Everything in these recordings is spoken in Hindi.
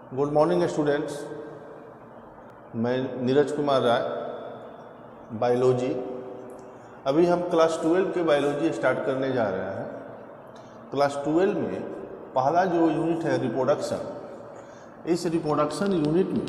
गुड मॉर्निंग स्टूडेंट्स, मैं नीरज कुमार राय, बायोलॉजी। अभी हम क्लास 12 के बायोलॉजी स्टार्ट करने जा रहे हैं। क्लास 12 में पहला जो यूनिट है रिप्रोडक्शन। इस रिप्रोडक्शन यूनिट में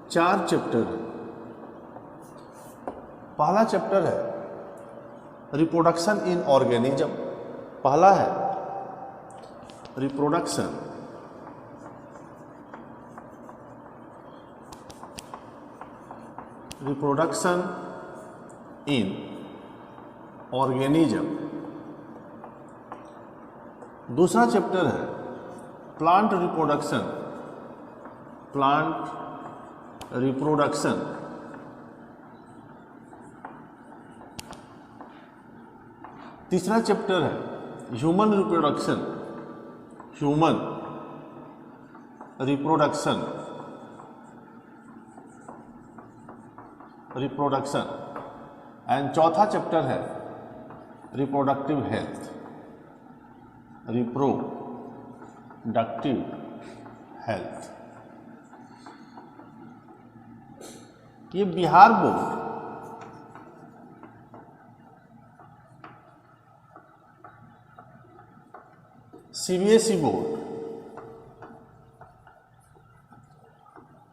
4 चैप्टर है। पहला चैप्टर है रिप्रोडक्शन इन ऑर्गेनिज्म। पहला है रिप्रोडक्शन इन ऑर्गेनिज्म। दूसरा चैप्टर है प्लांट रिप्रोडक्शन। तीसरा चैप्टर है ह्यूमन रिप्रोडक्शन। एंड चौथा चैप्टर है रिप्रोडक्टिव हेल्थ। ये बिहार बोर्ड सीबीएसई बोर्ड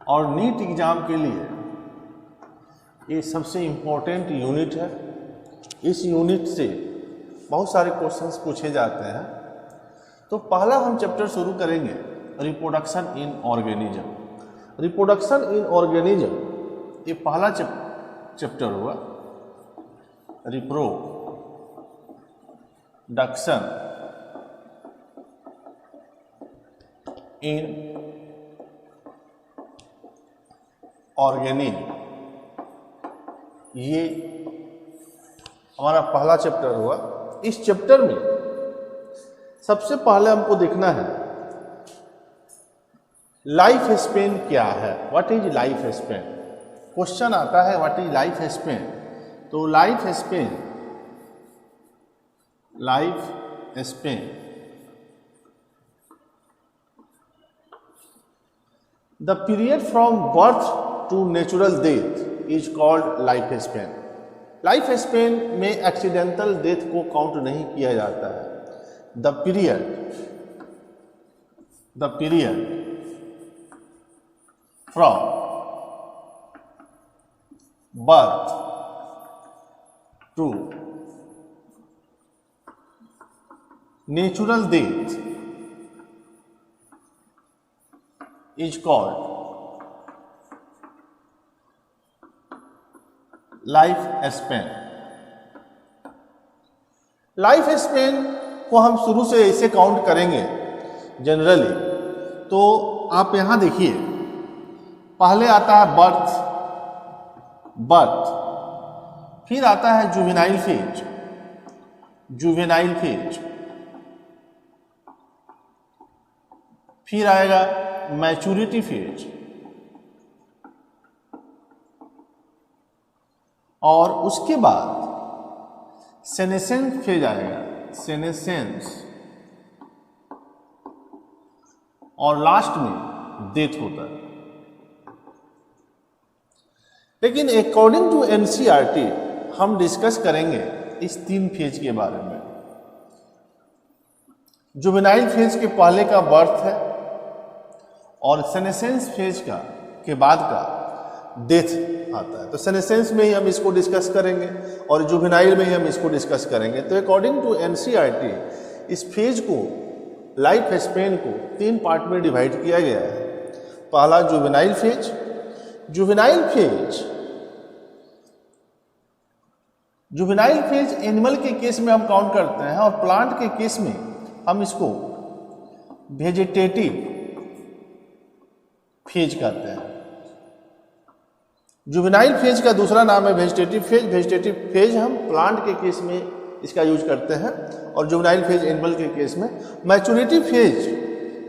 और नीट एग्जाम के लिए ये सबसे इम्पोर्टेंट यूनिट है। इस यूनिट से बहुत सारे क्वेश्चंस पूछे जाते हैं। तो पहला हम चैप्टर शुरू करेंगे reproduction in organism. Reproduction in organism ये पहला चैप्टर हुआ। रिप्रोडक्शन इन ऑर्गेनिज्म, ये हमारा पहला चैप्टर हुआ। इस चैप्टर में सबसे पहले हमको देखना है लाइफ स्पेन क्या है। What is life span? Question आता है व्हाट इज लाइफ स्पेन। तो life span the period from birth to natural death is called life span. Life span में एक्सीडेंटल डेथ को काउंट नहीं किया जाता है। The period from birth to natural death is called life span. Life span को हम शुरू से ऐसे काउंट करेंगे जनरली। तो आप यहां देखिए, पहले आता है बर्थ, फिर आता है जुवेनाइल फेज, फिर आएगा मैच्योरिटी फेज, और उसके बाद सेनेसेंस फेज आएगा, और लास्ट में डेथ होता है। लेकिन अकॉर्डिंग टू एनसीईआरटी हम डिस्कस करेंगे इस 3 फेज के बारे में। जुवेनाइल फेज के पहले का बर्थ है और सेनेसेंस फेज के बाद का डेथ आता है। तो सेनेसेंस में ही हम इसको डिस्कस करेंगे और जुवेनाइल में ही हम इसको डिस्कस करेंगे। तो अकॉर्डिंग टू एनसीईआरटी इस फेज को, लाइफ स्पेन को 3 पार्ट में डिवाइड किया गया है। पहला जुवेनाइल फेज एनिमल के केस में हम काउंट करते हैं और प्लांट के केस में हम इसको वेजिटेटिव फेज कहते हैं। जुवेनाइल फेज का दूसरा नाम है वेजिटेटिव फेज हम प्लांट के केस में इसका यूज करते हैं और जुवेनाइल फेज एनिमल के केस में। मैच्योरिटी फेज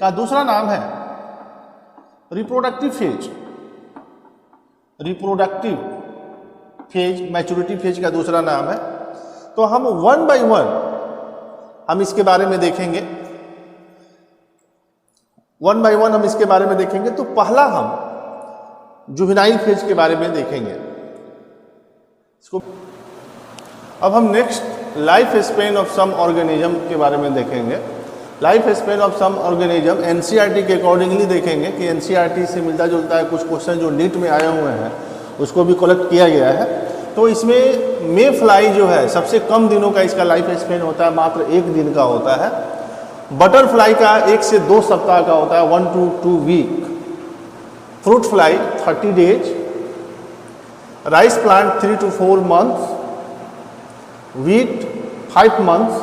का दूसरा नाम है रिप्रोडक्टिव फेज, मैच्योरिटी फेज का दूसरा नाम है। तो हम 1 बाय 1 हम इसके बारे में देखेंगे। वन बाय वन हम इसके बारे में देखेंगे। तो पहला हम जुवेनाइल फेज के बारे में देखेंगे इसको। अब हम next life span of some organism के बारे में देखेंगे। Life span of some organism NCERT के अकॉर्डिंगली देखेंगे कि एनसीईआरटी से मिलता जुलता है कुछ क्वेश्चन जो नीट में आए हुए हैं उसको भी कलेक्ट किया गया है। तो इसमें मे फ्लाई जो है सबसे कम दिनों का इसका लाइफ स्पेन होता है, मात्र 1 दिन का होता है। बटरफ्लाई का 1 से 2 सप्ताह का होता है, 1 to 2 week. Fruit fly 30 days. Rice plant 3 to 4 months। wheat 5 months।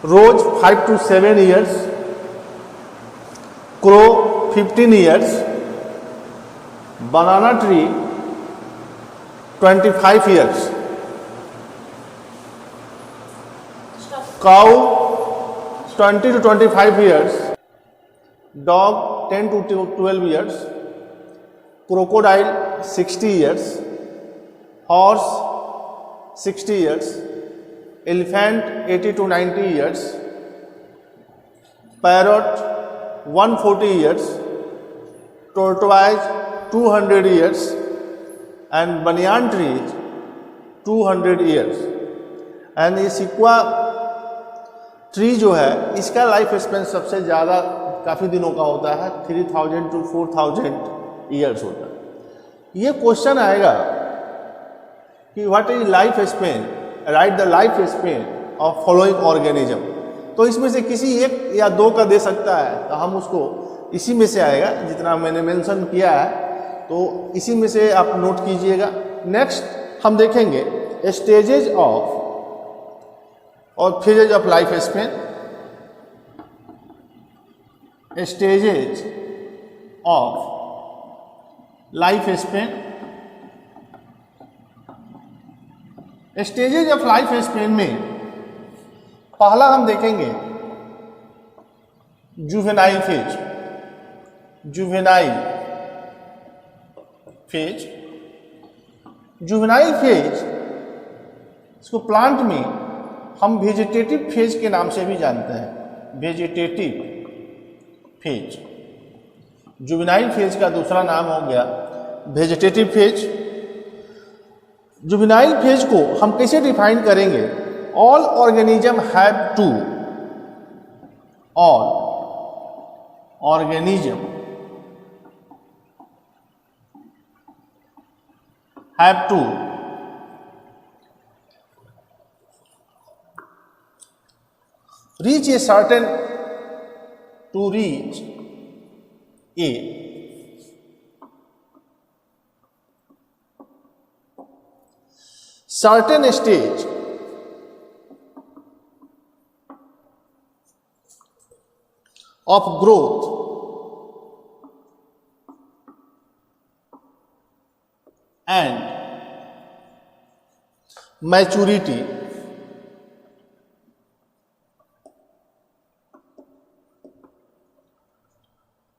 Rose 5 to 7 years। Crow 15 years। Banana tree 25 years। Cow 20 to 25 years। Dog 10 to 12 years। Crocodile 60 years। Horse 60 years। Elephant 80 to 90 years। Parrot 140 years। Tortoise 200 years। And banyan trees 200 years। And ये सिक्वा ट्री जो है इसका लाइफ स्पेन सबसे ज़्यादा काफ़ी दिनों का होता है, 3000 to 4000 years होता है। ये क्वेश्चन आएगा कि what is life Spain, right the life span of following organism. तो इसमें से किसी 1 या 2 का दे सकता है, तो हम उसको इसी में से आएगा जितना मैंने मेंशन किया है, तो इसी में से आप नोट कीजिएगा। नेक्स्ट हम देखेंगे स्टेजेज ऑफ और phases of life Spain. Stages of life Spain. Stages of life span में पहला हम देखेंगे juvenile phase. Juvenile phase. Juvenile phase इसको प्लांट में हम वेजिटेटिव फेज के नाम से भी जानते हैं। वेजिटेटिव फेज जुवेनाइल फेज का दूसरा नाम हो गया वेजिटेटिव फेज। जुवेनाइल फेज को हम कैसे डिफाइन करेंगे? All organism have to, all organism have to reach a certain to reach a certain stage of growth and maturity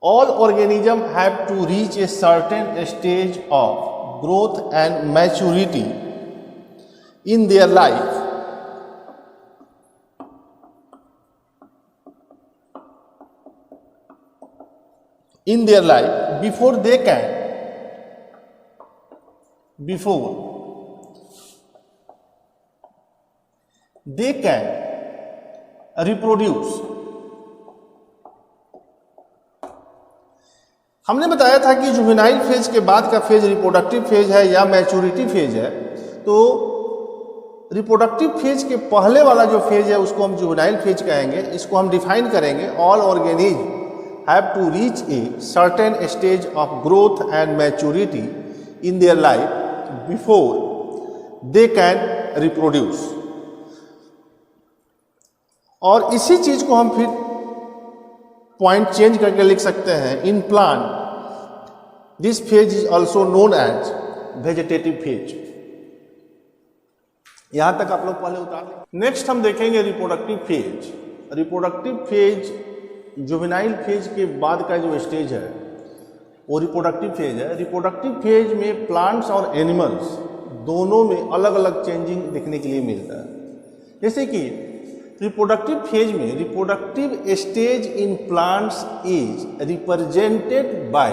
all organisms have to reach a certain stage of growth and maturity in their life before they can reproduce। हमने बताया था कि जुवेनाइल फेज के बाद का फेज रिप्रोडक्टिव फेज है या मैच्योरिटी फेज है। तो रिप्रोडक्टिव फेज के पहले वाला जो फेज है उसको हम जुवेनाइल फेज कहेंगे। इसको हम डिफाइन करेंगे all organism have to reach a certain stage of growth and maturity in their life before they can reproduce. और इसी चीज को हम फिर पॉइंट चेंज करके लिख सकते हैं। In plant this phase is also known as vegetative phase. यहां तक आप लोग पहले उतार लें। नेक्स्ट हम देखेंगे reproductive phase. Reproductive phase juvenile phase के बाद का जो स्टेज है वो रिप्रोडक्टिव फेज है। रिप्रोडक्टिव फेज में प्लांट्स और एनिमल्स दोनों में अलग अलग चेंजिंग देखने के लिए मिलता है। जैसे कि रिप्रोडक्टिव फेज में reproductive stage in plants is represented by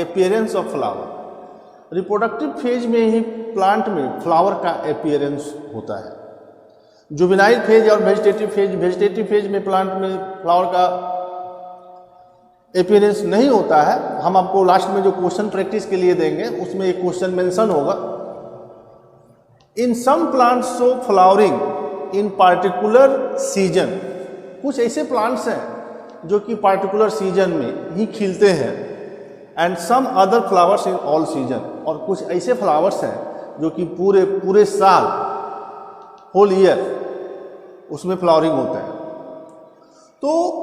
appearance of flower. Reproductive phase में ही प्लांट में फ्लावर का अपीयरेंस होता है। जुवेनाइल फेज और वेजिटेटिव फेज में प्लांट में फ्लावर का अपीयरेंस नहीं होता है। हम आपको लास्ट में जो क्वेश्चन प्रैक्टिस के लिए देंगे उसमें एक क्वेश्चन मेंशन होगा। In some plants show flowering in particular season. कुछ ऐसे प्लांट्स हैं जो कि पार्टिकुलर सीजन में ही खिलते हैं। And some other flowers in all season. और कुछ ऐसे फ्लावर्स हैं जो कि पूरे साल होल ईयर उसमें फ्लावरिंग होता है। तो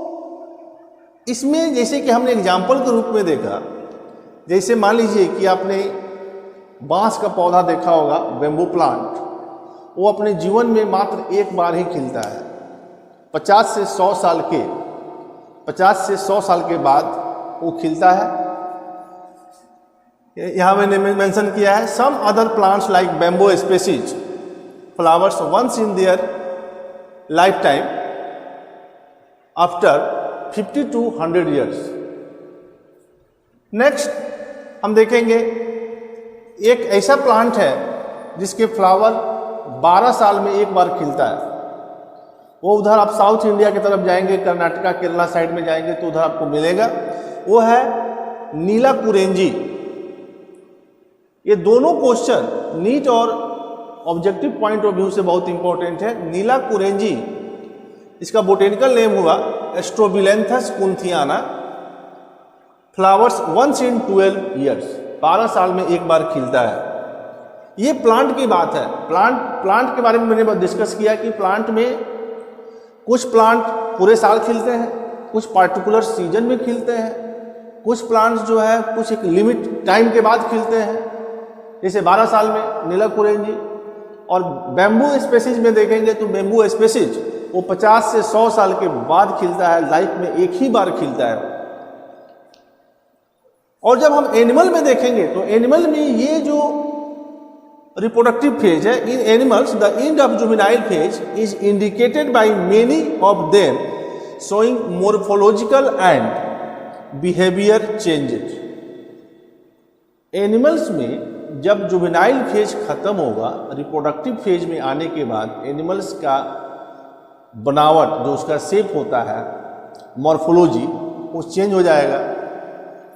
इसमें जैसे कि हमने एग्जाम्पल के रूप में देखा, जैसे मान लीजिए कि आपने बांस का पौधा देखा होगा, बेम्बू प्लांट, वो अपने जीवन में मात्र एक बार ही खिलता है। 50 से 100 साल के बाद वो खिलता है। यहाँ मैंने मेंशन किया है some other plants like bamboo species flowers once in their life time after 50 to 100 years। Next हम देखेंगे एक ऐसा प्लांट है जिसके फ्लावर 12 साल में एक बार खिलता है। वो उधर आप साउथ इंडिया की तरफ जाएंगे, कर्नाटका केरला साइड में जाएंगे तो उधर आपको मिलेगा। वो है नीला कुरेंजी। ये दोनों क्वेश्चन नीट और ऑब्जेक्टिव पॉइंट ऑफ व्यू से बहुत इंपॉर्टेंट है। नीला कुरेंजी, इसका बोटेनिकल नेम हुआ Strobilanthes kunthiana. Flowers once in 12 years, 12 साल में एक बार खिलता है। ये प्लांट की बात है। प्लांट के बारे में मैंने डिस्कस किया कि प्लांट में कुछ प्लांट पूरे साल खिलते हैं, कुछ पार्टिकुलर सीजन में खिलते हैं, कुछ प्लांट्स जो है कुछ एक लिमिट टाइम के बाद खिलते हैं, जैसे 12 साल में नीला कुरेंजी। और बैम्बू स्पेसीज में देखेंगे तो बैम्बू स्पेसीज वो 50 से 100 साल के बाद खिलता है, लाइफ में एक ही बार खिलता है। और जब हम एनिमल में देखेंगे तो एनिमल में ये जो रिप्रोडक्टिव फेज है, in animals the end of juvenile phase is indicated by many of them showing morphological and behaviour changes. Animals में जब जुवेनाइल फेज खत्म होगा, रिप्रोडक्टिव फेज में आने के बाद एनिमल्स का बनावट जो उसका शेप होता है, मॉर्फोलॉजी, वो चेंज हो जाएगा।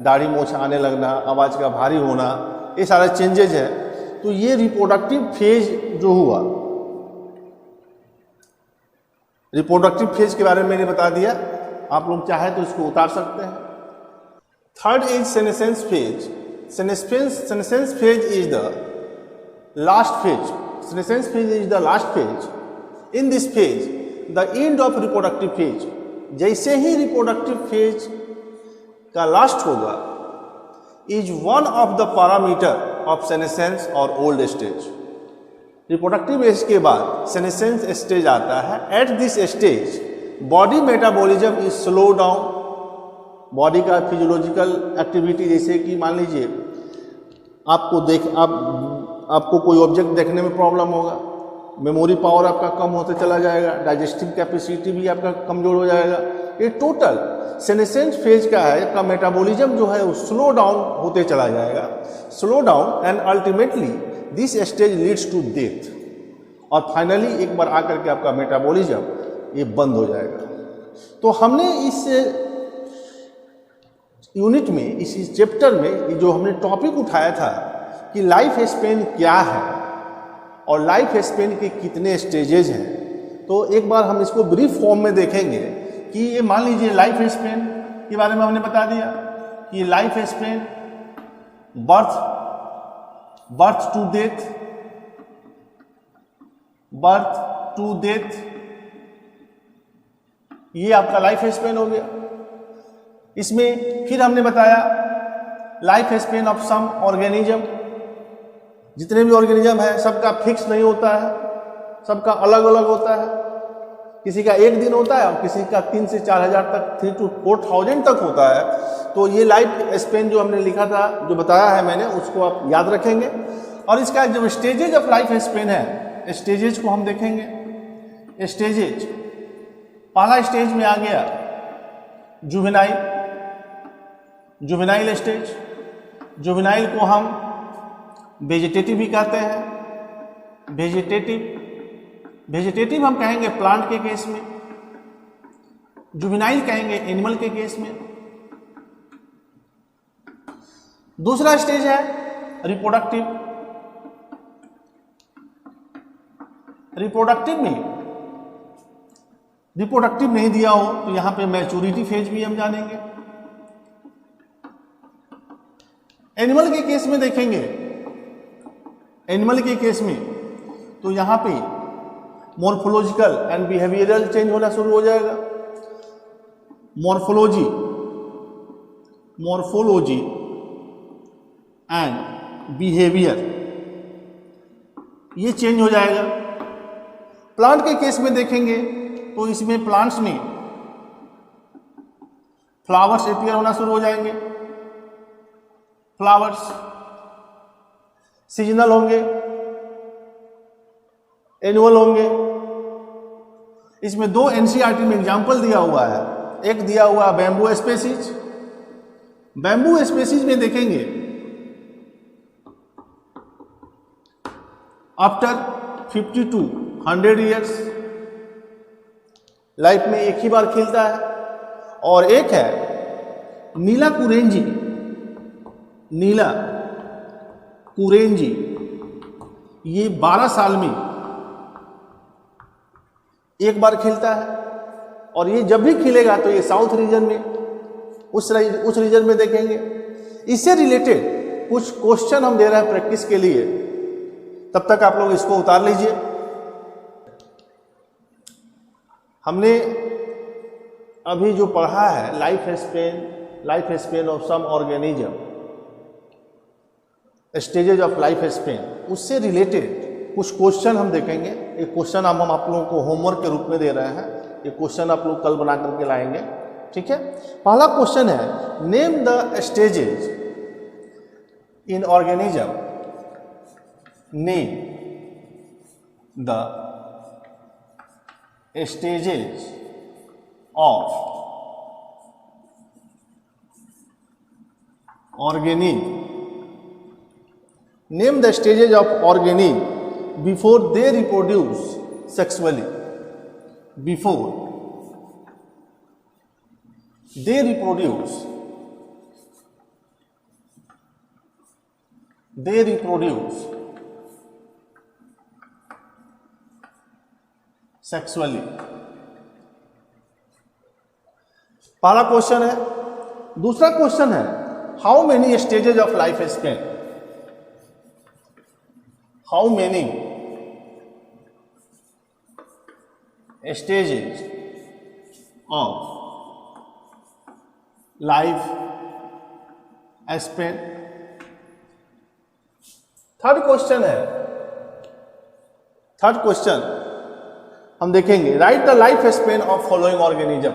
दाढ़ी मूंछ आने लगना, आवाज़ का भारी होना, ये सारे चेंजेज है। तो ये रिप्रोडक्टिव फेज जो हुआ, रिप्रोडक्टिव फेज के बारे में मैंने बता दिया। आप लोग चाहे तो इसको उतार सकते हैं। Third is senescence phase. Senescence phase is the last phase. Senescence phase is the last phase. In this phase, the end of reproductive phase. जैसे ही reproductive phase का last होगा, is one of the parameter of senescence or old stage. Reproductive age के बाद senescence stage आता है। At this stage, body metabolism is slow down. Body का फिजियोलॉजिकल एक्टिविटी, जैसे कि मान लीजिए आपको कोई ऑब्जेक्ट देखने में प्रॉब्लम होगा, मेमोरी पावर आपका कम होते चला जाएगा, डाइजेस्टिव कैपेसिटी भी आपका कमजोर हो जाएगा। ये टोटल सेनेसेंस फेज का है, का मेटाबॉलिज्म जो है वो स्लो डाउन होते चला जाएगा। Slow down and ultimately this stage leads to death. और फाइनली एक बार आकर के आपका मेटाबॉलिज्म ये बंद हो जाएगा। तो हमने इस यूनिट में, इस चैप्टर में जो हमने टॉपिक उठाया था कि लाइफ स्पेन क्या है और लाइफ स्पेन के कितने स्टेजेज हैं, तो एक बार हम इसको ब्रीफ फॉर्म में देखेंगे कि ये मान लीजिए लाइफ स्पेन के बारे में हमने बता दिया कि life span birth to death, ये आपका लाइफ स्पेन हो गया। इसमें फिर हमने बताया life span of some organism. जितने भी ऑर्गेनिज्म है सबका फिक्स नहीं होता है, सबका अलग अलग होता है। किसी का 1 दिन होता है और किसी का 3 से 4,000 तक, 3 to 4,000 तक होता है। तो ये लाइफ स्पेन जो हमने लिखा था, जो बताया है मैंने, उसको आप याद रखेंगे। और इसका जो स्टेजेज ऑफ लाइफ स्पेन है, स्टेजेज को हम देखेंगे। स्टेजेज पहला स्टेज में आ गया जुवेनाइल, जुवेनाइल स्टेज। जुवेनाइल को हम वेजिटेटिव भी कहते हैं। वेजिटेटिव हम कहेंगे प्लांट के केस में, जुवेनाइल कहेंगे एनिमल के केस में। दूसरा स्टेज है रिप्रोडक्टिव। रिप्रोडक्टिव नहीं दिया हो तो यहां पे मैच्योरिटी फेज भी हम जानेंगे। एनिमल के केस में देखेंगे, एनिमल के केस में तो यहां पे मॉर्फोलॉजिकल एंड बिहेवियरल चेंज होना शुरू हो जाएगा। मॉर्फोलॉजी एंड बिहेवियर ये चेंज हो जाएगा। प्लांट के केस में देखेंगे तो इसमें प्लांट्स में फ्लावर्स अपीयर होना शुरू हो जाएंगे। फ्लावर्स सीजनल होंगे, एनुअल होंगे। इसमें दो एनसीईआरटी में एग्जाम्पल दिया हुआ है। एक दिया हुआ बैम्बू स्पेसीज। बैम्बू स्पेसीज में देखेंगे आफ्टर 50 to 100 ईयर्स लाइफ में एक ही बार खिलता है। और एक है नीला कुरेंजी। नीला कुरेंजी ये 12 साल में एक बार खिलता है। और ये जब भी खिलेगा तो ये साउथ रीजन में, उस रीजन में देखेंगे। इससे रिलेटेड कुछ क्वेश्चन हम दे रहे हैं प्रैक्टिस के लिए, तब तक आप लोग इसको उतार लीजिए। हमने अभी जो पढ़ा है life span of some organism, stages of life span, उससे रिलेटेड कुछ क्वेश्चन हम देखेंगे। एक क्वेश्चन हम आप लोगों को होमवर्क के रूप में दे रहे हैं। ये क्वेश्चन आप लोग कल बना करके लाएंगे, ठीक है। पहला क्वेश्चन है name the stages in organism. Name the stages of organism. Name the stages of organism before they reproduce sexually. Before they reproduce sexually। पहला क्वेश्चन है। दूसरा क्वेश्चन है how many stages of life Spain. How many stages of life span। Third question है, थर्ड क्वेश्चन हम देखेंगे right the life span of following organism.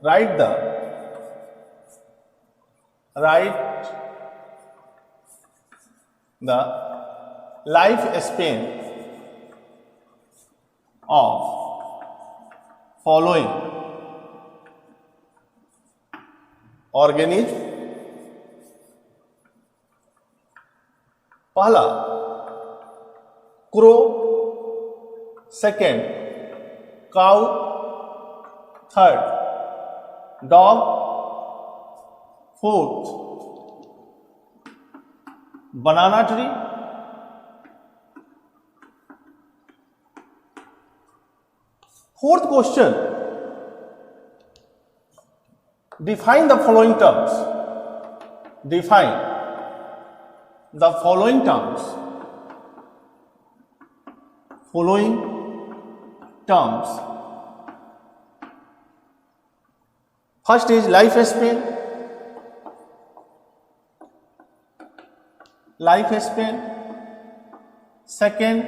Right the life span of following organism। पहला crow, second cow, third dog, fourth banana tree, fourth question define the following terms। define the following terms। following terms। first is life span। life span। second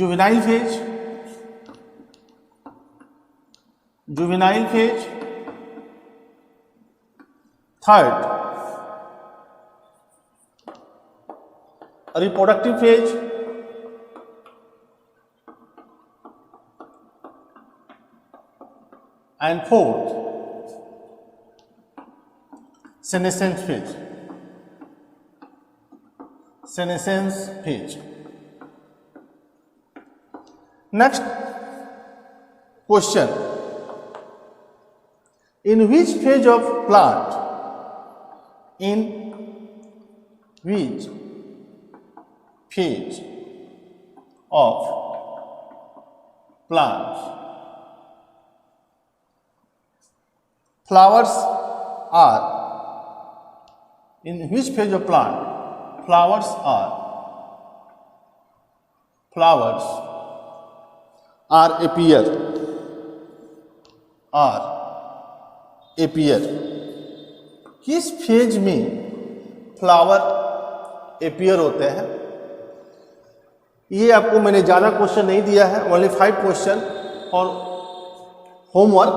juvenile phase। Juvenile phase. Third reproductive phase. and fourth, senescence phase. Senescence phase. Next question. In which phase of plant? In which phase of plants flowers are? In which phase of plant flowers appear किस फेज में फ्लावर एपियर होते हैं? ये आपको मैंने ज़्यादा क्वेश्चन नहीं दिया है, ओनली 5 क्वेश्चन और होमवर्क।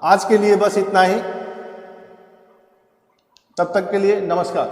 आज के लिए बस इतना ही। तब तक के लिए नमस्कार।